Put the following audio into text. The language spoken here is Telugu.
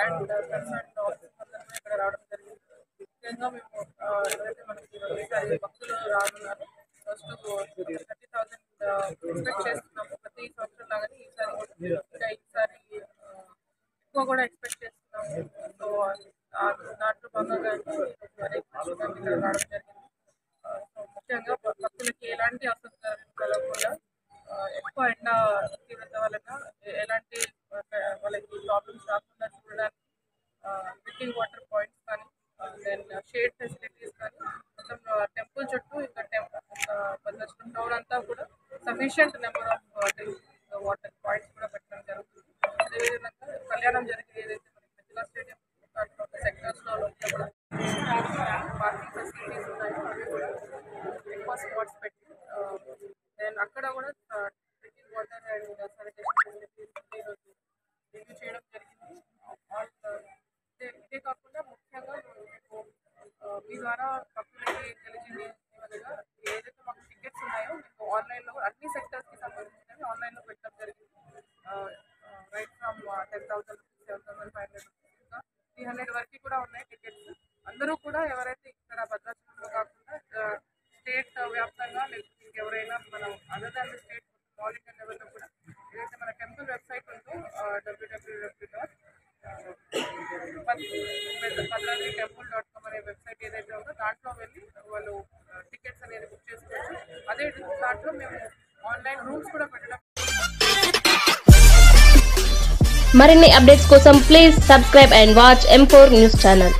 అండ్ కన్సర్న్ ఆఫీసర్స్ ఇక్కడ రావడం జరిగింది. ముఖ్యంగా మేము ఏదైతే మనకి ఈసారి భక్తులు రానున్నారు ఫస్ట్ 30,000 ఎక్స్పెక్ట్ చేస్తున్నాము ప్రతి సంవత్సరం లాగానే ఈసారి ఎక్కువ కూడా ఎక్స్పెక్ట్ చేస్తున్నాము. సో దాంట్లో భాగంగా ఇక్కడ రావడం జరిగింది. సో ముఖ్యంగా భక్తులకి ఎలాంటి అసౌకర్యం కలగకుండా ఎక్కువ ఎండ తీవ్రత వలన ఎలాంటి వాళ్ళకి ప్రాబ్లమ్స్ రాకుండా చూడడానికి డ్రింకింగ్ వాటర్ పాయింట్స్ కానీ దెన్ షేడ్ ఫెసిలిటీస్ కానీ మొత్తం టెంపుల్ చుట్టూ ఇంకా భద్రాచలం టౌన్ అంతా కూడా sufficient number of water points కూడా పెట్టడం జరుగుతుంది. అదేవిధంగా కళ్యాణం జరిగే ఏదైతే మనకి మెజిలా స్టేడియం సెక్టర్స్లో కూడా పార్కింగ్ ఫెసిలిటీస్ ఉన్నాయో అవి కూడా ఎక్కువ స్పాట్స్ పెట్టి దెన్ అక్కడ కూడా drinking water and sanitation facilities ఈరోజు రివ్యూ చేయడం జరిగింది. ఇదే కాకుండా ముఖ్యంగా మీ ద్వారా భక్తులకి తెలిసింది విధంగా ఏదైతే మాకు టికెట్స్ ఉన్నాయో మీకు ఆన్లైన్లో అన్ని సెక్టర్స్కి సంబంధించినవి ఆన్లైన్లో పెట్టడం జరిగింది. రైట్ ఫ్రమ్ 10,000 రూపీస్, 7,500 రూపీస్, ఇంకా 300 వరకు కూడా ఉన్నాయి టికెట్స్. అందరూ కూడా ఎవరైతే ఇక్కడ భద్రాచలంలో కాకుండా స్టేట్ వ్యాప్తంగా లేకపోతే ఇంకెవరైనా మనం other than state all India లెవెల్లో కూడా ఏదైతే మన టెంపుల్ వెబ్సైట్ ఉందో www.padrachittemple.com అనే వెబ్సైట్ ఏదైతే ఉందో దాంట్లో వెళ్ళి వాళ్ళు టికెట్స్ అనేది బుక్ చేసుకోవచ్చు. అదే దాంట్లో మేము ఆన్లైన్ రూమ్స్ కూడా పెట్టడం. మరిన్ని అప్డేట్స్ కోసం please subscribe and watch M4 news channel.